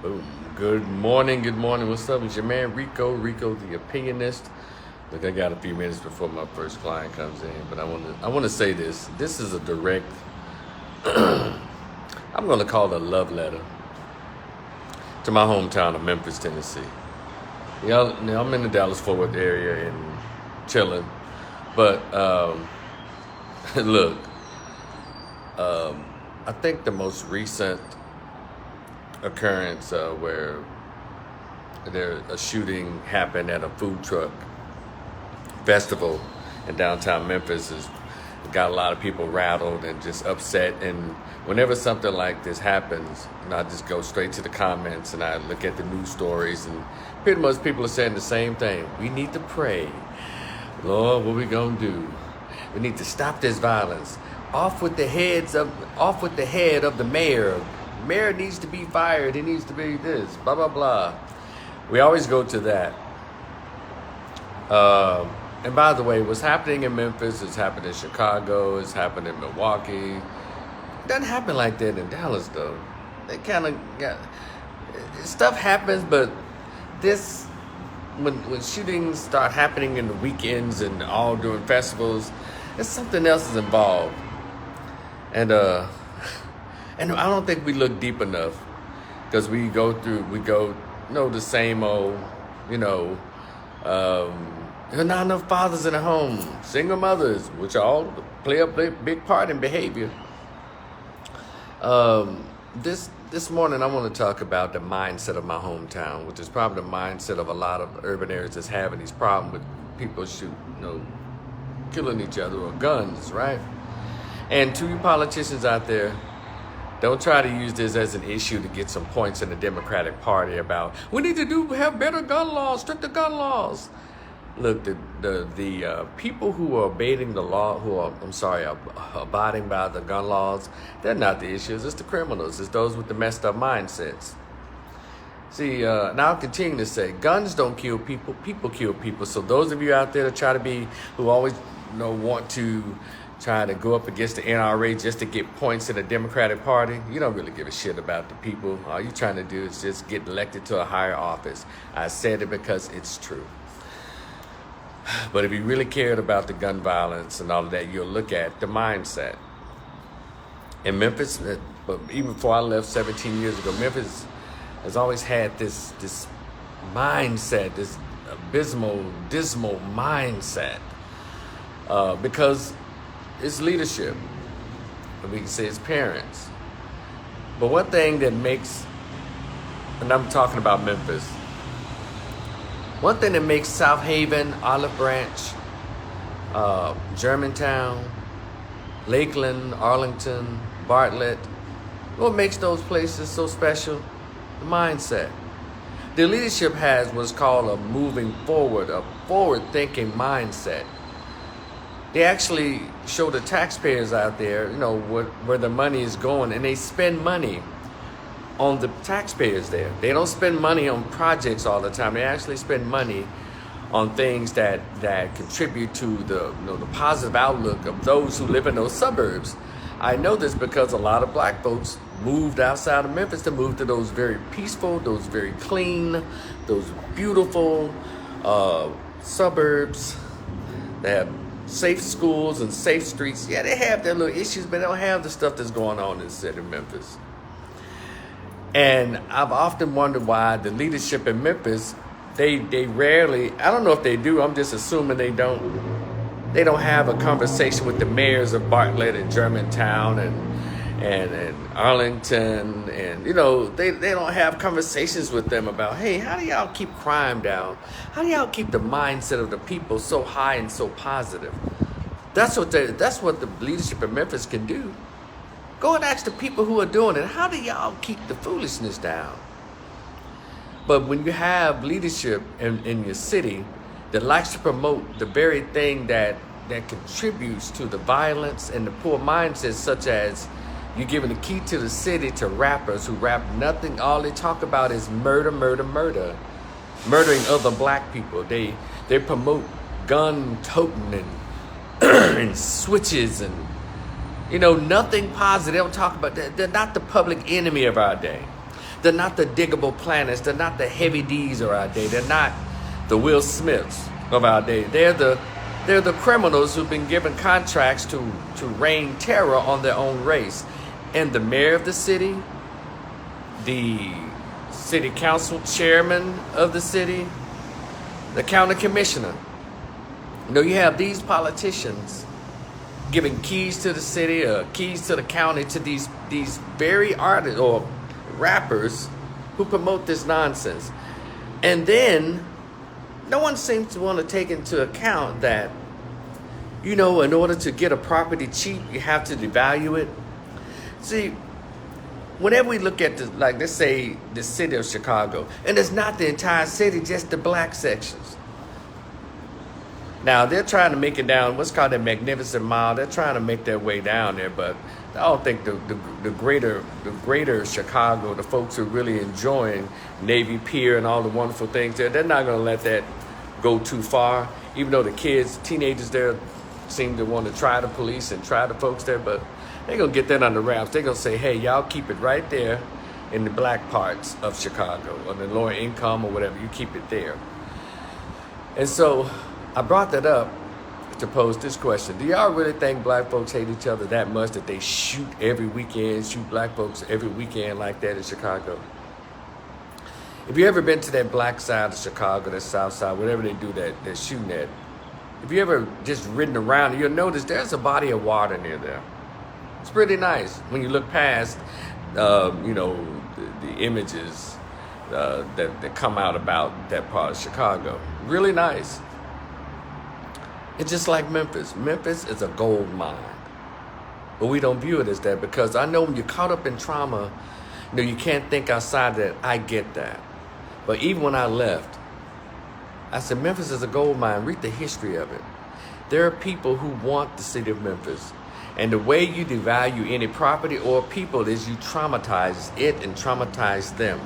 Boom. Good morning. What's up? It's your man Rico the Opinionist. Look, I got a few minutes before my first client comes in, but I want to say this. This is a direct. I'm going to call it a love letter to my hometown of Memphis, Tennessee. I'm in the Dallas-Fort Worth area and chilling, but look, I think the most recent occurrence where a shooting happened at a food truck festival in downtown Memphis has got a lot of people rattled and just upset. And whenever something like this happens, I just go straight to the comments and I look at the news stories, and pretty much people are saying the same thing. We need to pray. Lord, what we gonna do? We need to stop this violence. Off with the head of the mayor. Mayor needs to be fired. He needs to be this, blah, blah, blah. We always go to that. And by the way, what's happening in Memphis is happening in Chicago, it's happening in Milwaukee. It doesn't happen like that in Dallas, though. They kind of got... Stuff happens, but this... When shootings start happening in the weekends and all during festivals, there's something else is involved. And I don't think we look deep enough, because we go the same old, there are not enough fathers in the home, single mothers, which all play a big part in behavior. This morning I want to talk about the mindset of my hometown, which is probably the mindset of a lot of urban areas that's having these problems with people killing each other or guns, right? And to you politicians out there, don't try to use this as an issue to get some points in the Democratic Party about we need to have better gun laws, stricter gun laws. Look, the people who are obeying the law, abiding by the gun laws, they're not the issues. It's the criminals. It's those with the messed up mindsets. See, and I'll continue to say, guns don't kill people. People kill people. So those of you out there that who always want to try to go up against the NRA just to get points in the Democratic Party, you don't really give a shit about the people. All you're trying to do is just get elected to a higher office. I said it because it's true. But if you really cared about the gun violence and all of that, you'll look at the mindset. In Memphis, but even before I left 17 years ago, Memphis has always had this mindset, this dismal mindset, because it's leadership. We can say it's parents. But one thing that makes, and I'm talking about Memphis, one thing that makes South Haven, Olive Branch, Germantown, Lakeland, Arlington, Bartlett, what makes those places so special? The mindset. The leadership has what's called a forward-thinking mindset. They actually show the taxpayers out there, where the money is going, and they spend money on the taxpayers there. They don't spend money on projects all the time. They actually spend money on things that contribute to the positive outlook of those who live in those suburbs. I know this because a lot of black folks moved outside of Memphis to move to those very peaceful, those very clean, those beautiful suburbs. They have safe schools and safe streets. Yeah, they have their little issues, but they don't have the stuff that's going on in the city of Memphis. And I've often wondered why the leadership in Memphis, they rarely, I don't know if they do, I'm just assuming they don't have a conversation with the mayors of Bartlett and Germantown and Arlington, and they don't have conversations with them about, hey, how do y'all keep crime down? How do y'all keep the mindset of the people so high and so positive? That's what the leadership in Memphis can do. Go and ask the people who are doing it, how do y'all keep the foolishness down? But when you have leadership in your city that likes to promote the very thing that contributes to the violence and the poor mindsets, such as you're giving the key to the city to rappers who rap nothing, all they talk about is murder, murdering other black people. They promote gun toting and switches and nothing positive. They don't talk about that. They're not the public enemy of our day. They're not the diggable planets. They're not the heavy D's of our day. They're not the Will Smiths of our day. They're the criminals who've been given contracts to rain terror on their own race. And the mayor of the city, the city council chairman of the city, the county commissioner. You know, you have these politicians giving keys to the city or keys to the county to these very artists or rappers who promote this nonsense. And then no one seems to want to take into account that, you know, in order to get a property cheap, you have to devalue it. See, whenever we look at like, let's say the city of Chicago, and it's not the entire city, just the black sections. Now, they're trying to make it down, what's called the Magnificent Mile. They're trying to make their way down there, but I don't think the greater Chicago, the folks who are really enjoying Navy Pier and all the wonderful things there, they're not going to let that go too far, even though the kids, teenagers there seem to want to try the police and try the folks there, but they're going to get that under wraps. They're going to say, hey, y'all keep it right there in the black parts of Chicago or the lower income or whatever. You keep it there. And so I brought that up to pose this question. Do y'all really think black folks hate each other that much that they shoot every weekend, shoot black folks every weekend like that in Chicago? If you ever been to that black side of Chicago, that south side, whatever they do that they're shooting at, if you ever just ridden around, you'll notice there's a body of water near there. It's pretty nice when you look past, you know, the images that come out about that part of Chicago. Really nice. It's just like Memphis. Memphis is a gold mine. But we don't view it as that because I know when you're caught up in trauma, you know, you can't think outside that. I get that. But even when I left, I said, Memphis is a gold mine. Read the history of it. There are people who want the city of Memphis. And the way you devalue any property or people is you traumatize it and traumatize them.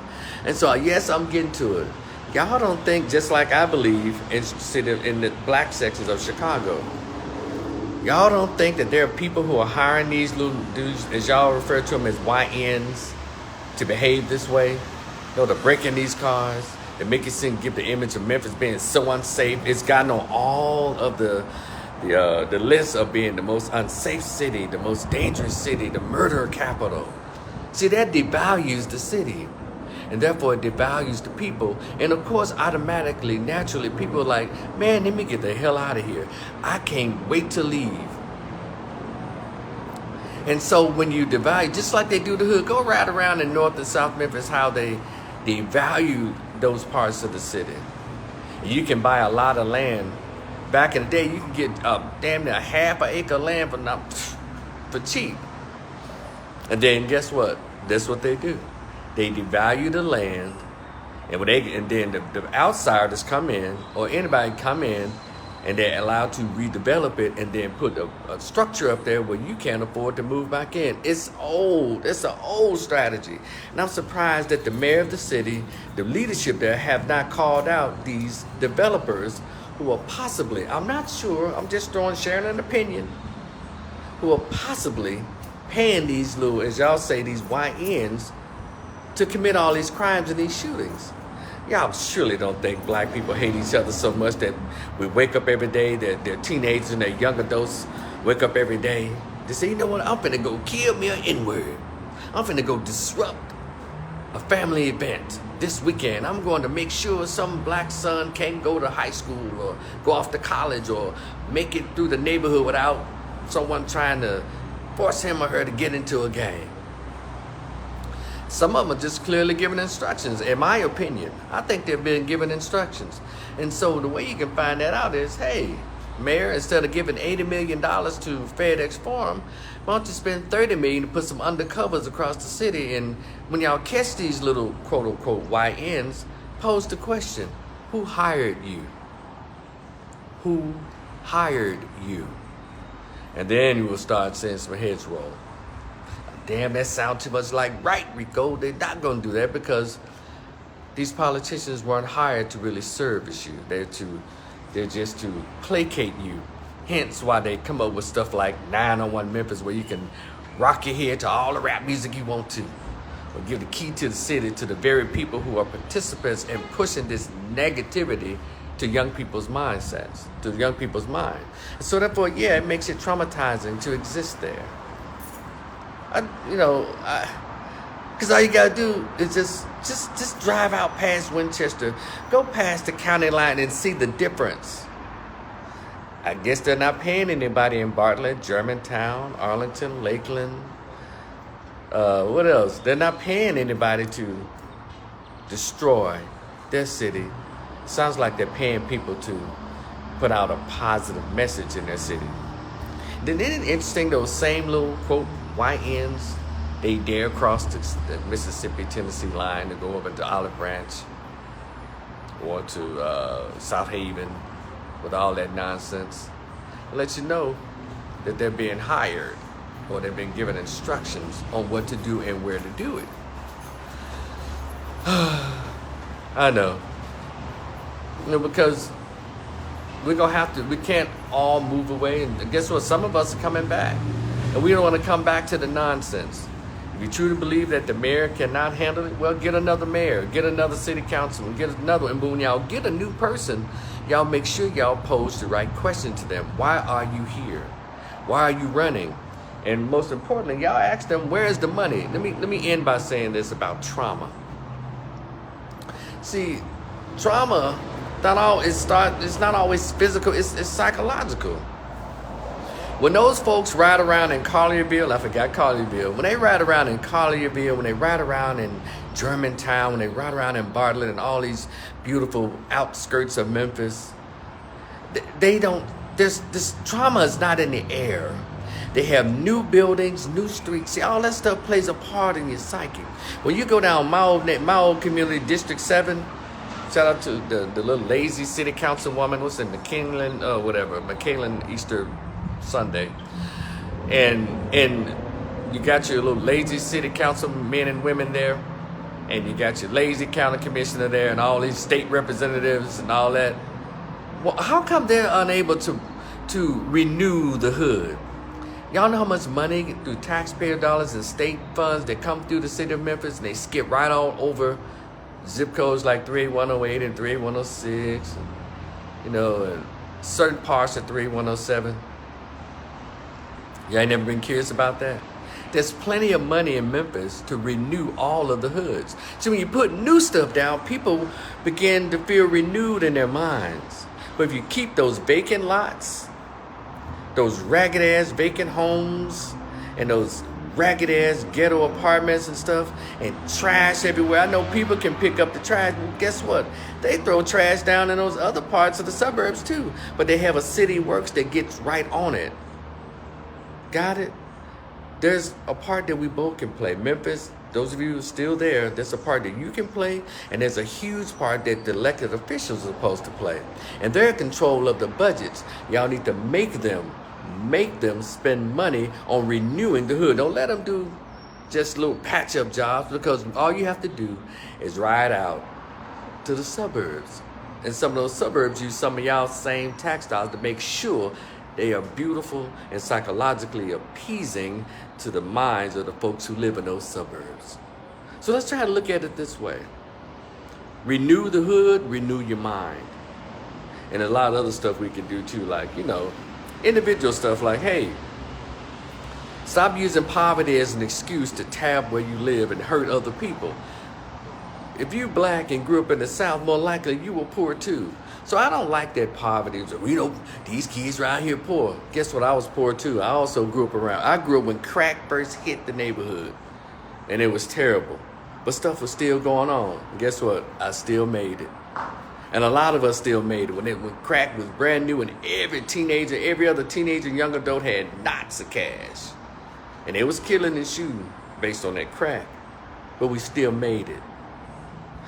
And so, yes, I'm getting to it. Y'all don't think, just like I believe in the black sections of Chicago, y'all don't think that there are people who are hiring these little dudes, as y'all refer to them as YNs, to behave this way? You know, to break in these cars, to make it seem, give the image of Memphis being so unsafe. It's gotten on all of the list of being the most unsafe city, the most dangerous city, the murder capital. See, that devalues the city. And therefore it devalues the people. And of course, automatically, naturally, people are like, man, let me get the hell out of here. I can't wait to leave. And so when you devalue, just like they do the hood, go right around in North and South Memphis, how they devalue those parts of the city. You can buy a lot of land. Back in the day, you can get damn near half an acre of land for cheap. And then guess what? That's what they do. They devalue the land, and then the outsiders come in, or anybody come in, and they're allowed to redevelop it, and then put a structure up there where you can't afford to move back in. It's old. It's an old strategy, and I'm surprised that the mayor of the city, the leadership there, have not called out these developers who are possibly, I'm not sure, I'm just sharing an opinion, who are possibly paying these little, as y'all say, these YNs, to commit all these crimes and these shootings. Y'all surely don't think black people hate each other so much that we wake up every day, that their teenagers and their young adults wake up every day to say, you know what, I'm finna go kill me an N-word. I'm finna go disrupt a family event this weekend. I'm going to make sure some black son can't go to high school or go off to college or make it through the neighborhood without someone trying to force him or her to get into a gang. Some of them are just clearly giving instructions. In my opinion, I think they've been given instructions. And so the way you can find that out is, hey, Mayor, instead of giving $80 million to FedEx Forum, why don't you spend $30 million to put some undercovers across the city? And when y'all catch these little quote-unquote YNs, pose the question, who hired you? Who hired you? And then you will start seeing some heads roll. Damn, that sounds too much like right, Rico. They're not going to do that because these politicians weren't hired to really service you. They're just to placate you. Hence why they come up with stuff like 901 Memphis, where you can rock your head to all the rap music you want to. or give the key to the city to the very people who are participants in pushing this negativity to young people's mindsets, to young people's mind. So therefore, yeah, it makes it traumatizing to exist there. Because all you gotta do is just drive out past Winchester, go past the county line and see the difference. I guess they're not paying anybody in Bartlett, Germantown, Arlington, Lakeland. What else? They're not paying anybody to destroy their city. Sounds like they're paying people to put out a positive message in their city. Then isn't it interesting, those same little, quote, YNs, they dare cross the Mississippi-Tennessee line to go over to Olive Branch or to South Haven with all that nonsense. It lets you know that they're being hired or they've been given instructions on what to do and where to do it. I know. Because we can't all move away. And guess what? Some of us are coming back. And we don't want to come back to the nonsense. If you truly believe that the mayor cannot handle it, well, get another mayor, get another city councilman, get another, and when y'all get a new person, y'all make sure y'all pose the right question to them. Why are you here? Why are you running? And most importantly, y'all ask them, where's the money? Let me end by saying this about trauma. See, trauma, it's not always physical, it's psychological. When those folks ride around in Collierville, I forgot Collierville, when they ride around in Collierville, when they ride around in Germantown, when they ride around in Bartlett and all these beautiful outskirts of Memphis, this trauma is not in the air. They have new buildings, new streets. See, all that stuff plays a part in your psyche. When you go down my old community, District 7, shout out to the little lazy city councilwoman, what's in McKinley Easter Sunday. And you got your little lazy city council men and women there, and you got your lazy county commissioner there and all these state representatives and all that. Well, how come they're unable to renew the hood? Y'all know how much money through taxpayer dollars and state funds that come through the city of Memphis, and they skip right all over zip codes like 38108 and 38106, and certain parts of 38107. Y'all ain't never been curious about that? There's plenty of money in Memphis to renew all of the hoods. So when you put new stuff down, people begin to feel renewed in their minds. But if you keep those vacant lots, those ragged-ass vacant homes, and those ragged-ass ghetto apartments and stuff, and trash everywhere. I know people can pick up the trash, but guess what? They throw trash down in those other parts of the suburbs too. But they have a city works that gets right on it. Got it? There's a part that we both can play. Memphis, those of you who are still there, there's a part that you can play, and there's a huge part that the elected officials are supposed to play. And they're in control of the budgets. Y'all need to make them spend money on renewing the hood. Don't let them do just little patch-up jobs, because all you have to do is ride out to the suburbs. And some of those suburbs use some of y'all's same tax dollars to make sure they are beautiful and psychologically appeasing to the minds of the folks who live in those suburbs. So let's try to look at it this way. Renew the hood, renew your mind. And a lot of other stuff we can do too, like, individual stuff like, hey, stop using poverty as an excuse to tab where you live and hurt other people. If you're black and grew up in the South, more likely you were poor too. So I don't like that poverty. These kids around here poor. Guess what? I was poor too. I also grew up when crack first hit the neighborhood, and it was terrible. But stuff was still going on. And guess what? I still made it. And a lot of us still made it when crack was brand new, and every other teenager and young adult had lots of cash. And they was killing and shooting based on that crack. But we still made it.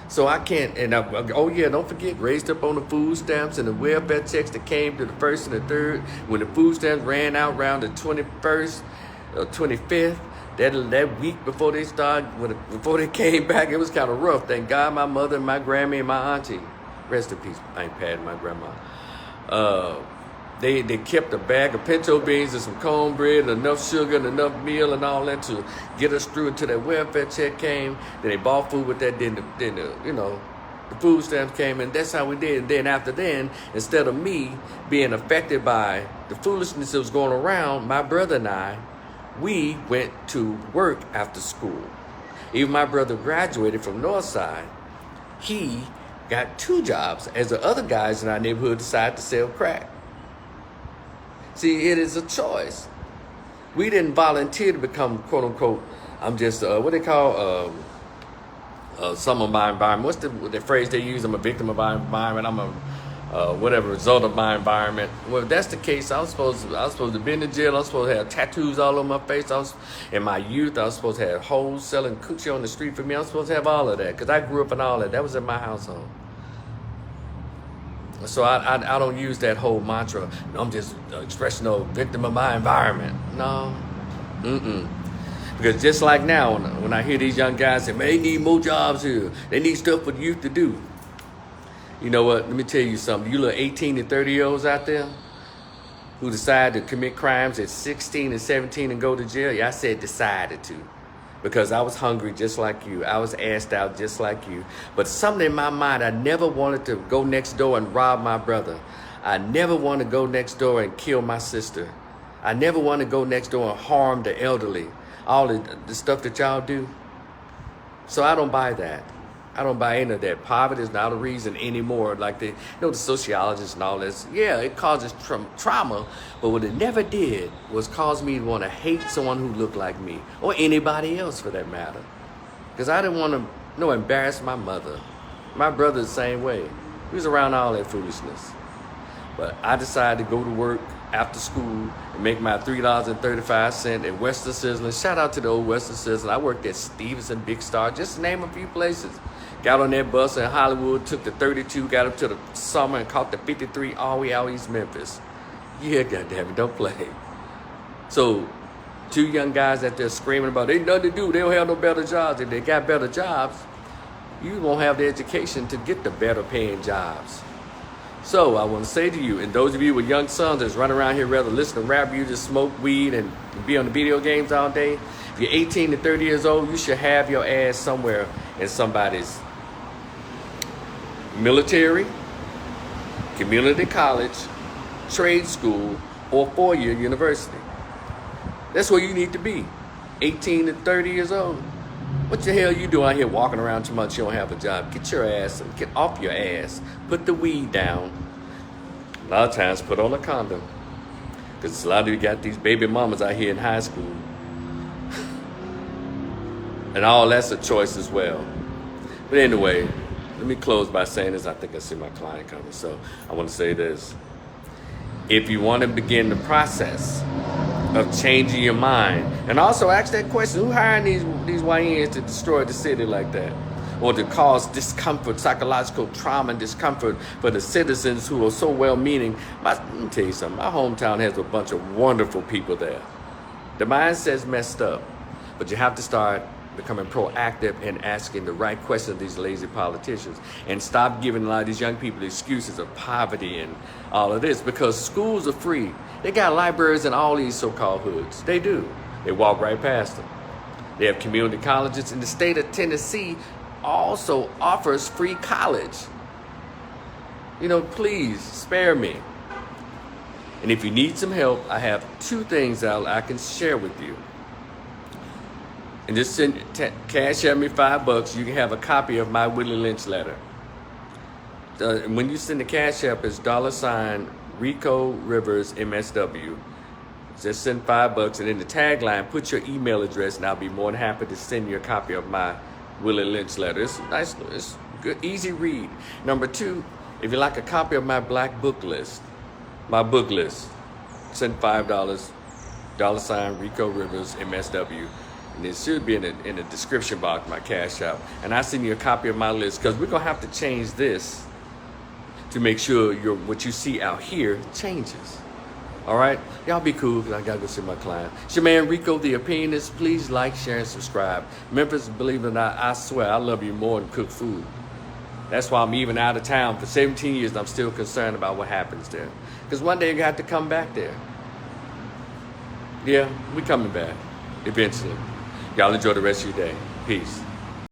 So I can't, don't forget, raised up on the food stamps and the welfare checks that came to the 1st and the 3rd. When the food stamps ran out around the 21st or 25th, that week before they before they came back, it was kind of rough. Thank God my mother and my Grammy and my auntie, rest in peace, I ain't patting my grandma. They kept a bag of pinto beans and some cornbread and enough sugar and enough meal and all that to get us through until that welfare check came. Then they bought food with that. Then the food stamps came, and that's how we did. And then after then, instead of me being affected by the foolishness that was going around, my brother and I, we went to work after school. Even my brother graduated from Northside. He got 2 jobs as the other guys in our neighborhood decided to sell crack. See, it is a choice. We didn't volunteer to become, quote unquote, I'm just, what they call, some of my environment. What's the phrase they use? I'm a victim of my environment. I'm a, whatever, result of my environment. Well, if that's the case, I was supposed to be in the jail. I was supposed to have tattoos all over my face. In my youth, I was supposed to have hoes selling coochie on the street for me. I was supposed to have all of that because I grew up in all that. That was in my household. So I don't use that whole mantra, I'm just expressing a victim of my environment. No. Because just like now, when I hear these young guys say, man, they need more jobs here. They need stuff for the youth to do. You know what? Let me tell you something. You little 18 and 30-year-olds out there who decide to commit crimes at 16 and 17 and go to jail. Yeah, I said decided to. Because I was hungry just like you. I was asked out just like you. But something in my mind, I never wanted to go next door and rob my brother. I never wanted to go next door and kill my sister. I never wanted to go next door and harm the elderly. All the stuff that y'all do. So I don't buy that. I don't buy any of that. Poverty is not a reason anymore. Like the sociologists and all this. Yeah, it causes trauma, but what it never did was cause me to want to hate someone who looked like me or anybody else for that matter. Because I didn't want to embarrass my mother. My brother the same way. He was around all that foolishness. But I decided to go to work after school and make my $3.35 at Western Sizzling. Shout out to the old Western Sizzling. I worked at Stevenson, Big Star, just to name a few places. Got on that bus in Hollywood, took the 32, got up to the Summer and caught the 53 all the way out East Memphis. Yeah, goddammit, don't play. So, 2 young guys out there screaming about, they nothing to do, they don't have no better jobs. If they got better jobs, you won't have the education to get the better paying jobs. So, I want to say to you, and those of you with young sons that's running around here rather listen to rap music, smoke weed, and be on the video games all day, if you're 18 to 30 years old, you should have your ass somewhere in somebody's military, community college, trade school, or 4-year university. That's where you need to be, 18 to 30 years old. What the hell you doing out here walking around too much you don't have a job? Get your ass, get off your ass, put the weed down. A lot of times put on a condom. Because a lot of you got these baby mamas out here in high school. And all that's a choice as well. But anyway, let me close by saying this. I think I see my client coming, so I want to say this. If you want to begin the process of changing your mind, and also ask that question, who hiring these YNs to destroy the city like that? Or to cause discomfort, psychological trauma and discomfort for the citizens who are so well-meaning. Let me tell you something, my hometown has a bunch of wonderful people there. The mindset's messed up, but you have to start becoming proactive and asking the right questions of these lazy politicians, and stop giving a lot of these young people excuses of poverty and all of this, because schools are free. They got libraries in all these so-called hoods. They do. They walk right past them. They have community colleges, and the state of Tennessee also offers free college. Please spare me. And if you need some help, I have 2 things that I can share with you. And just send cash at me $5. You can have a copy of my Willie Lynch letter. When you send the cash app, it's $ Rico Rivers MSW. Just send $5, and in the tagline, put your email address, and I'll be more than happy to send you a copy of my Willie Lynch letter. It's nice, it's good, easy read. Number 2, if you like a copy of my black book list, my book list, send $5, $ Rico Rivers MSW. And it should be in the description box, my cash app. And I send you a copy of my list, because we're going to have to change this to make sure what you see out here changes. All right? Y'all be cool, because I got to go see my client. It's your man, RicoThe Opinionist. Please like, share, and subscribe. Memphis, believe it or not, I swear, I love you more than cook food. That's why I'm even out of town for 17 years and I'm still concerned about what happens there. Because one day you got to come back there. Yeah, we coming back eventually. Y'all enjoy the rest of your day. Peace.